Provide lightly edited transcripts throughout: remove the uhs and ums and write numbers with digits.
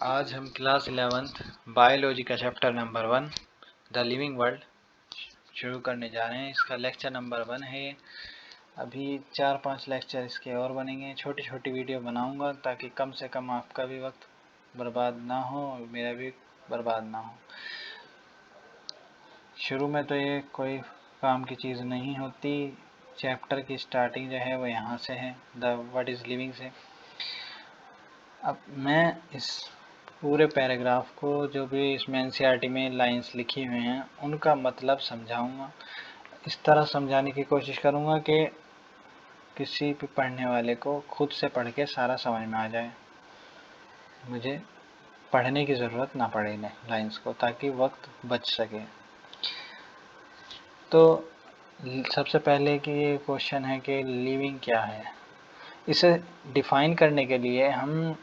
आज हम class 11th biology का chapter number 1 the living world शुरू करने जा रहे हैं। इसका लेक्चर नंबर 1 है। अभी 4-5 लेक्चर इसके और बनेंगे। छोटी छोटी वीडियो बनाऊंगा ताकि कम से कम आपका भी वक्त बर्बाद ना हो और मेरा भी बर्बाद ना हो। शुरू में तो ये कोई काम की चीज़ नहीं होती। चैप्टर की स्टार्टिंग जो है वो यहाँ से है, द व्हाट इज़ लिविंग से। अब मैं इस पूरे पैराग्राफ को, जो भी इसमें एनसीईआरटी में लाइंस लिखी हुई हैं, उनका मतलब समझाऊंगा। इस तरह समझाने की कोशिश करूंगा कि किसी भी पढ़ने वाले को खुद से पढ़ के सारा समझ में आ जाए, मुझे पढ़ने की ज़रूरत ना पड़े इन्हें लाइंस को, ताकि वक्त बच सके। तो सबसे पहले कि ये क्वेश्चन है कि लिविंग क्या है। इसे डिफाइन करने के लिए हम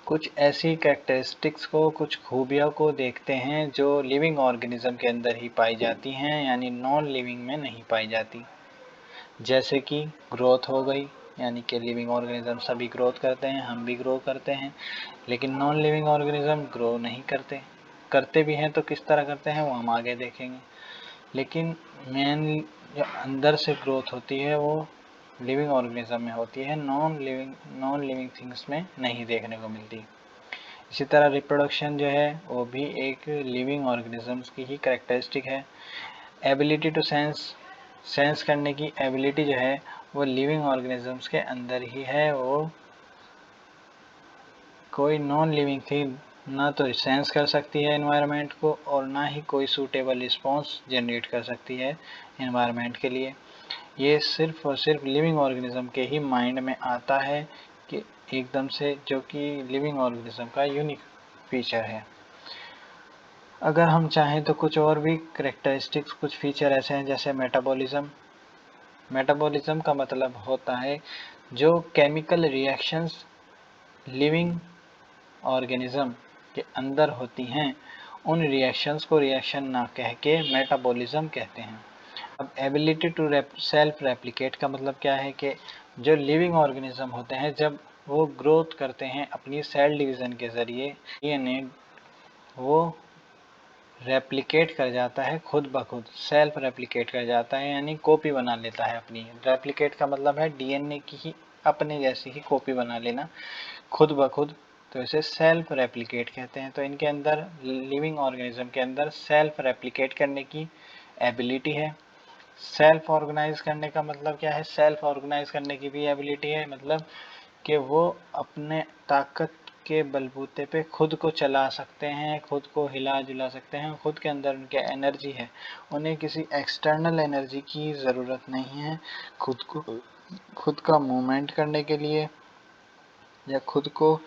कुछ ऐसी कैरेक्टरिस्टिक्स को, कुछ खूबियों को देखते हैं जो लिविंग ऑर्गेनिज्म के अंदर ही पाई जाती हैं, यानी नॉन लिविंग में नहीं पाई जाती। जैसे कि ग्रोथ हो गई, यानी कि लिविंग ऑर्गेनिज्म सभी ग्रोथ करते हैं, हम भी ग्रो करते हैं, लेकिन नॉन लिविंग ऑर्गेनिज्म ग्रो नहीं करते। करते भी हैं तो किस तरह करते हैं वो हम आगे देखेंगे। लेकिन मेन जो अंदर से ग्रोथ होती है वो लिविंग ऑर्गेनिज्म में होती है, नॉन लिविंग थिंग्स में नहीं देखने को मिलती। इसी तरह रिप्रोडक्शन जो है वो भी एक लिविंग ऑर्गेनिजम्स की ही कैरेक्टरिस्टिक है। एबिलिटी टू सेंस करने की एबिलिटी जो है वो लिविंग ऑर्गेनिजम्स के अंदर ही है। वो कोई नॉन लिविंग थिंग ना तो सेंस कर सकती है एनवायरनमेंट को, और ना ही कोई सूटेबल रिस्पॉन्स जनरेट कर सकती है एनवायरनमेंट के लिए। ये सिर्फ और सिर्फ लिविंग ऑर्गेनिज्म के ही माइंड में आता है कि एकदम से, जो कि लिविंग ऑर्गेनिज्म का यूनिक फीचर है। अगर हम चाहें तो कुछ और भी करेक्टरिस्टिक्स, कुछ फीचर ऐसे हैं जैसे मेटाबॉलिज्म। मेटाबॉलिज्म का मतलब होता है जो केमिकल रिएक्शंस लिविंग ऑर्गेनिज्म के अंदर होती हैं, उन रिएक्शंस को रिएक्शन ना कह के मेटाबॉलिज्म कहते हैं। अब एबिलिटी टू सेल्फ रेप्लिकेट का मतलब क्या है कि जो लिविंग ऑर्गेनिज्म होते हैं जब वो ग्रोथ करते हैं अपनी सेल डिवीज़न के ज़रिए, डीएनए वो रेप्लिकेट कर जाता है खुद ब खुद, सेल्फ रेप्लिकेट कर जाता है, यानी कॉपी बना लेता है अपनी। रेप्लिकेट का मतलब है डीएनए की ही अपने जैसी ही कॉपी बना लेना खुद ब खुद, तो इसे सेल्फ रेप्लिकेट कहते हैं। तो इनके अंदर, लिविंग ऑर्गेनिज्म के अंदर सेल्फ रेप्लिकेट करने की एबिलिटी है। सेल्फ ऑर्गेनाइज करने का मतलब क्या है? सेल्फ ऑर्गेनाइज करने की भी एबिलिटी है, मतलब कि वो अपने ताकत के बलबूते पे खुद को चला सकते हैं, खुद को हिला जुला सकते हैं, खुद के अंदर उनके एनर्जी है, उन्हें किसी एक्सटर्नल एनर्जी की ज़रूरत नहीं है खुद का मूवमेंट करने के लिए, या खुद को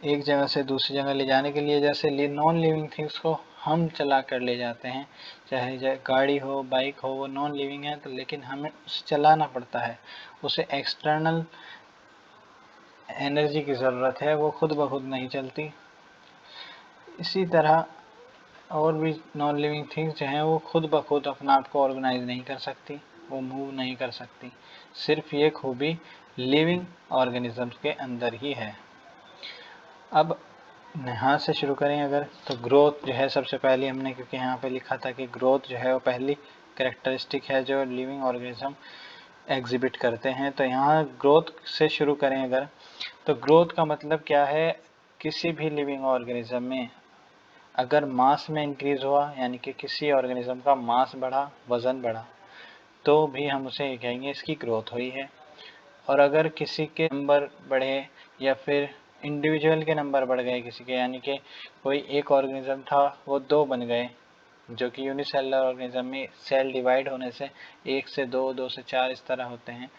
एक जगह से दूसरी जगह ले जाने के लिए। जैसे नॉन लिविंग थिंग्स को हम चला कर ले जाते हैं, चाहे गाड़ी हो, बाइक हो, वो नॉन लिविंग है तो, लेकिन हमें उसे चलाना पड़ता है, उसे एक्सटर्नल एनर्जी की ज़रूरत है, वो खुद ब खुद नहीं चलती। इसी तरह और भी नॉन लिविंग थिंग्स जो हैं वो खुद ब खुद अपना आप को ऑर्गेनाइज नहीं कर सकती, वो मूव नहीं कर सकती। सिर्फ ये खूबी लिविंग ऑर्गेनिजम्स के अंदर ही है। अब यहाँ से शुरू करें अगर, तो ग्रोथ जो है सबसे पहले हमने, क्योंकि यहाँ पे लिखा था कि ग्रोथ जो है वो पहली कैरेक्टरिस्टिक है जो लिविंग ऑर्गेनिज्म एग्जिबिट करते हैं। तो यहाँ ग्रोथ से शुरू करें अगर, तो ग्रोथ का मतलब क्या है? किसी भी लिविंग ऑर्गेनिज्म में अगर मास में इंक्रीज हुआ, यानी कि किसी ऑर्गेनिज्म का मास बढ़ा, वजन बढ़ा, तो भी हम उसे ये कहेंगे इसकी ग्रोथ हुई है। और अगर किसी के नंबर बढ़े या फिर इंडिविजुअल के नंबर बढ़ गए किसी के, यानी कि कोई एक ऑर्गेनिज्म था वो 2 बन गए, जो कि यूनिसेलुलर ऑर्गेनिज्म में सेल डिवाइड होने से 1 से 2, 2 से 4 इस तरह होते हैं,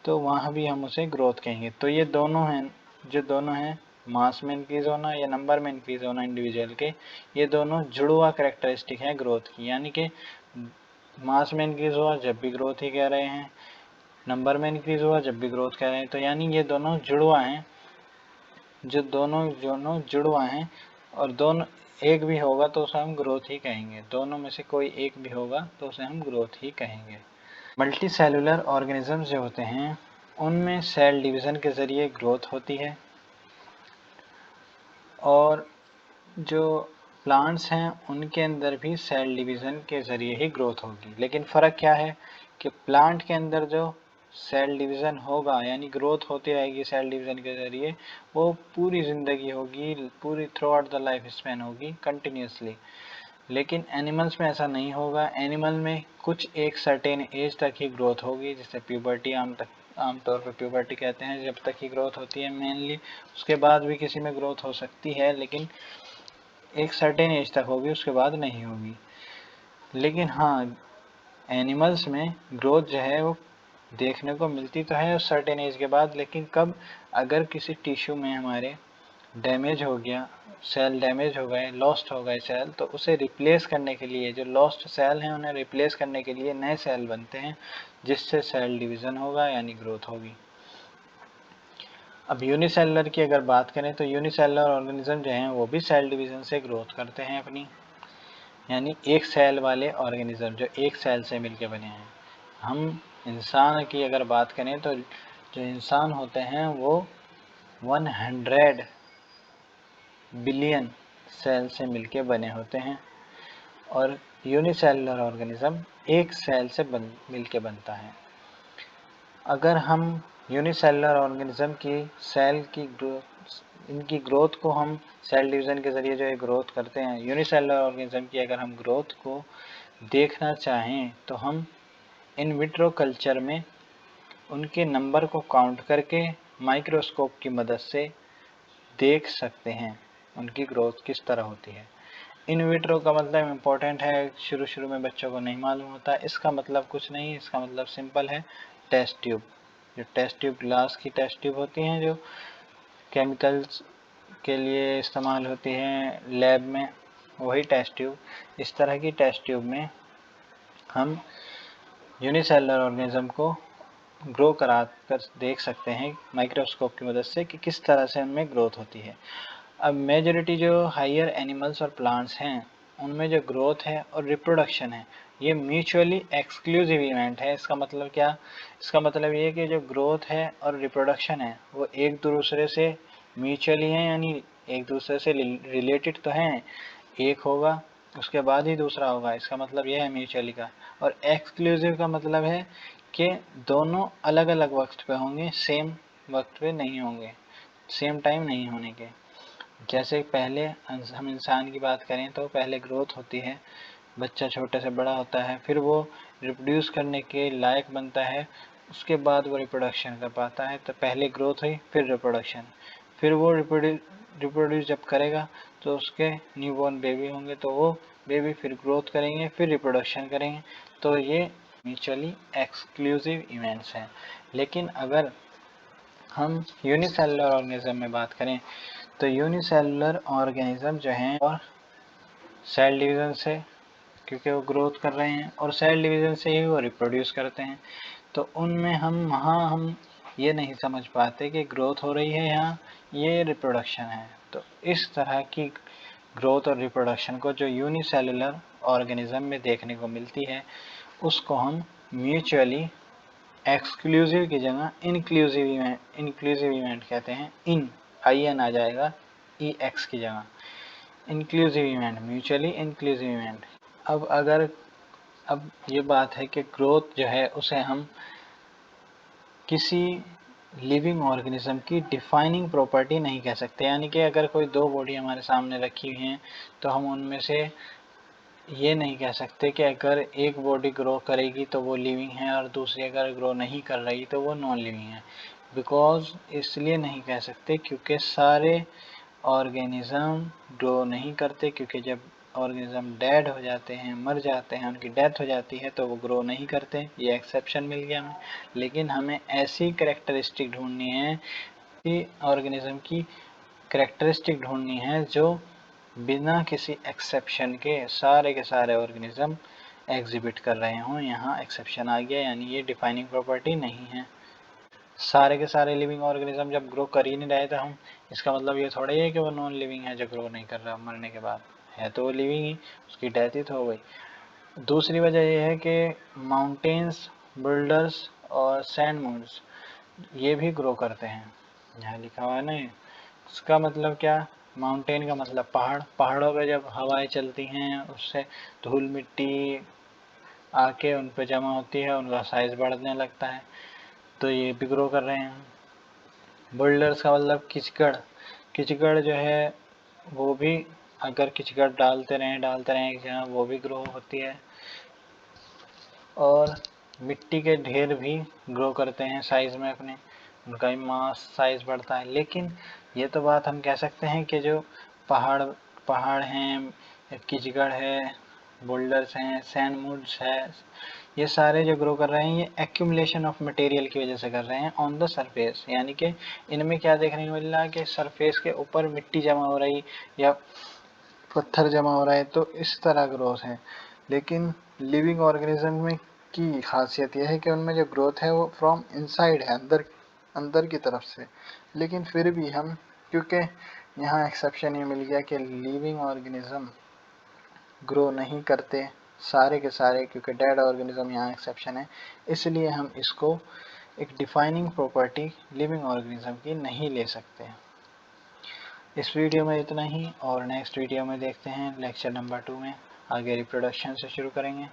तो वहाँ भी हम उसे ग्रोथ कहेंगे। तो ये दोनों हैं, जो दोनों हैं मास में इंक्रीज होना या नंबर में इंक्रीज होना इंडिविजुअल के, ये दोनों जुड़वा कैरेक्टरिस्टिक है ग्रोथ की। यानी कि मास में इंक्रीज हुआ जब भी ग्रोथ ही कह रहे हैं, नंबर में इंक्रीज हुआ जब भी ग्रोथ कह रहे हैं। तो यानी ये दोनों जुड़वा हैं, जो दोनों जुड़वा हैं, और दोनों एक भी होगा तो उसे हम ग्रोथ ही कहेंगे, दोनों में से कोई एक भी होगा तो उसे हम ग्रोथ ही कहेंगे। मल्टी सेलुलर ऑर्गेनिजम्स जो होते हैं उनमें सेल डिवीज़न के ज़रिए ग्रोथ होती है। और जो प्लांट्स हैं उनके अंदर भी सेल डिवीज़न के ज़रिए ही ग्रोथ होगी। लेकिन फ़र्क क्या है कि प्लांट के अंदर जो सेल डिवीज़न होगा यानी ग्रोथ होती रहेगी सेल डिवीज़न के ज़रिए, वो पूरी ज़िंदगी होगी, पूरी through out the life span होगी कंटिन्यूसली। लेकिन एनिमल्स में ऐसा नहीं होगा। एनिमल में कुछ एक सर्टेन एज तक ही ग्रोथ होगी, जिसे प्यूबर्टी आमतौर पर प्यूबर्टी कहते हैं, जब तक ही ग्रोथ होती है मेनली। उसके बाद भी किसी में ग्रोथ हो सकती है, लेकिन एक सर्टेन एज तक होगी, उसके बाद नहीं होगी। लेकिन हाँ, एनिमल्स में ग्रोथ जो है वो देखने को मिलती तो है उस सर्टेन एज के बाद, लेकिन कब, अगर किसी टिश्यू में हमारे डैमेज हो गया, सेल डैमेज हो गए, लॉस्ट हो गए सेल, तो उसे रिप्लेस करने के लिए, जो लॉस्ट सेल हैं उन्हें रिप्लेस करने के लिए नए सेल बनते हैं, जिससे सेल डिवीज़न होगा यानी ग्रोथ होगी। अब यूनिसेलुलर की अगर बात करें तो यूनिसेलुलर ऑर्गेनिज्म जो हैं वो भी सेल डिवीज़न से ग्रोथ करते हैं अपनी, यानी एक सेल वाले ऑर्गेनिज्म जो एक सेल से मिलके बने हैं। हम इंसान की अगर बात करें तो जो इंसान होते हैं वो 100 बिलियन सेल से मिलके बने होते हैं, और यूनिसेलुलर ऑर्गेनिज्म एक सेल से मिलके बनता है। अगर हम यूनिसेलुलर ऑर्गेनिज्म की सेल की इनकी ग्रोथ को हम सेल डिवीज़न के ज़रिए जो है ग्रोथ करते हैं, यूनिसेलुलर ऑर्गेनिज्म की अगर हम ग्रोथ को देखना चाहें तो हम इन विट्रो कल्चर में उनके नंबर को काउंट करके माइक्रोस्कोप की मदद से देख सकते हैं उनकी ग्रोथ किस तरह होती है। इन विट्रो का मतलब इम्पोर्टेंट है, शुरू में बच्चों को नहीं मालूम होता। इसका मतलब कुछ नहीं, इसका मतलब सिंपल है, टेस्ट ट्यूब। जो टेस्ट ट्यूब, ग्लास की टेस्ट ट्यूब होती हैं जो केमिकल्स के लिए इस्तेमाल होती हैं लैब में, वही टेस्ट ट्यूब। इस तरह की टेस्ट ट्यूब में हम यूनिसेलुलर ऑर्गेनिज्म को ग्रो करा कर देख सकते हैं माइक्रोस्कोप की मदद से कि किस तरह से उनमें ग्रोथ होती है। अब मेजॉरिटी जो हायर एनिमल्स और प्लांट्स हैं उनमें जो ग्रोथ है और रिप्रोडक्शन है ये म्यूचुअली एक्सक्लूसिव इवेंट है। इसका मतलब क्या? इसका मतलब ये कि जो ग्रोथ है और रिप्रोडक्शन है वो एक दूसरे से म्यूचुअली हैं, यानी एक दूसरे से रिलेटेड तो हैं, एक होगा उसके बाद ही दूसरा होगा, इसका मतलब यह है म्यूचुअली का। और एक्सक्लूसिव का मतलब है कि दोनों अलग अलग वक्त पे होंगे, सेम वक्त पे नहीं होंगे, सेम टाइम नहीं होने के। जैसे पहले हम इंसान की बात करें तो पहले ग्रोथ होती है, बच्चा छोटे से बड़ा होता है, फिर वो रिप्रोड्यूस करने के लायक बनता है, उसके बाद वो रिप्रोडक्शन कर पाता है। तो पहले ग्रोथ हुई फिर रिप्रोडक्शन, फिर वो रिप्रोड्यूस जब करेगा तो उसके न्यूबॉर्न बेबी होंगे, तो वो बेबी फिर ग्रोथ करेंगे फिर रिप्रोडक्शन करेंगे। तो ये म्यूचुअली एक्सक्लूसिव इवेंट्स हैं। लेकिन अगर हम यूनिसेलुलर ऑर्गेनिज्म में बात करें तो यूनिसेलुलर ऑर्गेनिज्म जो हैं और सेल डिवीज़न से, क्योंकि वो ग्रोथ कर रहे हैं और सेल डिवीज़न से ही वो रिप्रोड्यूस करते हैं, तो उनमें हम ये नहीं समझ पाते कि ग्रोथ हो रही है यहाँ, ये रिप्रोडक्शन है। तो इस तरह की ग्रोथ और रिप्रोडक्शन को जो यूनिसेलुलर ऑर्गेनिज्म में देखने को मिलती है उसको हम म्यूचुअली एक्सक्लूसिव की जगह इंक्लूसिव इवेंट कहते हैं। IN आ जाएगा EX की जगह, inclusive event, mutually inclusive event. अब ये बात है कि ग्रोथ जो है उसे हम किसी लिविंग ऑर्गेनिज्म की डिफाइनिंग प्रॉपर्टी नहीं कह सकते, यानी कि अगर कोई दो बॉडी हमारे सामने रखी हुई हैं तो हम उनमें से ये नहीं कह सकते कि अगर एक बॉडी ग्रो करेगी तो वो लिविंग है और दूसरी अगर ग्रो नहीं कर रही तो वो नॉन लिविंग है। बिकॉज इसलिए नहीं कह सकते क्योंकि सारे ऑर्गेनिज्म ग्रो नहीं करते, क्योंकि जब ऑर्गेनिज्म डेड हो जाते हैं, मर जाते हैं, उनकी डेथ हो जाती है तो वो ग्रो नहीं करते, ये एक्सेप्शन मिल गया हमें। लेकिन हमें ऐसी करेक्टरिस्टिक ढूंढनी है कि ऑर्गेनिज्म की करेक्टरिस्टिक ढूंढनी है जो बिना किसी एक्सेप्शन के सारे ऑर्गेनिज्म एग्जिबिट कर रहे हों। यहाँ एक्सेप्शन आ गया, यानी ये डिफाइनिंग प्रॉपर्टी नहीं है। सारे के सारे लिविंग ऑर्गेनिज्म जब ग्रो कर ही नहीं रहे थे हम, इसका मतलब ये थोड़ा ही है कि वो नॉन लिविंग है जो ग्रो नहीं कर रहा मरने के बाद, है तो वो लिविंग ही, उसकी डेथ ही तो हो गई। दूसरी वजह यह है कि माउंटेन्स, बिल्डर्स और सैंड मून्स ये भी ग्रो करते हैं, यहाँ लिखा हुआ है ना। इसका मतलब क्या? माउंटेन का मतलब पहाड़, पहाड़ों पे जब हवाएं चलती हैं उससे धूल मिट्टी आके उन पे जमा होती है, उनका साइज बढ़ने लगता है, तो ये भी ग्रो कर रहे हैं। बोल्डर्स का मतलब कीचड़, कीचड़ जो है वो भी अगर कीचड़ डालते रहें एक जगह, वो भी ग्रो होती है। और मिट्टी के ढेर भी ग्रो करते हैं साइज में अपने, उनका भी मास साइज बढ़ता है। लेकिन ये तो बात हम कह सकते हैं कि जो पहाड़ पहाड़ हैं, कीचड़ है, बोल्डर्स हैं, सैंड मूड्स है, ये सारे जो ग्रो कर रहे हैं ये एक्यूमुलेशन ऑफ मटेरियल की वजह से कर रहे हैं ऑन द सरफेस। यानी कि इनमें क्या देखने को मिल रहा है कि सरफेस के ऊपर मिट्टी जमा हो रही या पत्थर जमा हो रहा है, तो इस तरह ग्रोथ है। लेकिन लिविंग ऑर्गेनिज्म में की खासियत यह है कि उनमें जो ग्रोथ है वो फ्रॉम इनसाइड है, अंदर अंदर की तरफ से। लेकिन फिर भी हम, क्योंकि यहाँ एक्सेप्शन ये मिल गया कि लिविंग ऑर्गेनिज्म ग्रो नहीं करते सारे के सारे, क्योंकि डेड ऑर्गेनिज्म यहाँ एक्सेप्शन है, इसलिए हम इसको एक डिफाइनिंग प्रॉपर्टी लिविंग ऑर्गेनिज्म की नहीं ले सकते। इस वीडियो में इतना ही, और नेक्स्ट वीडियो में देखते हैं लेक्चर नंबर 2 में आगे रिप्रोडक्शन से शुरू करेंगे।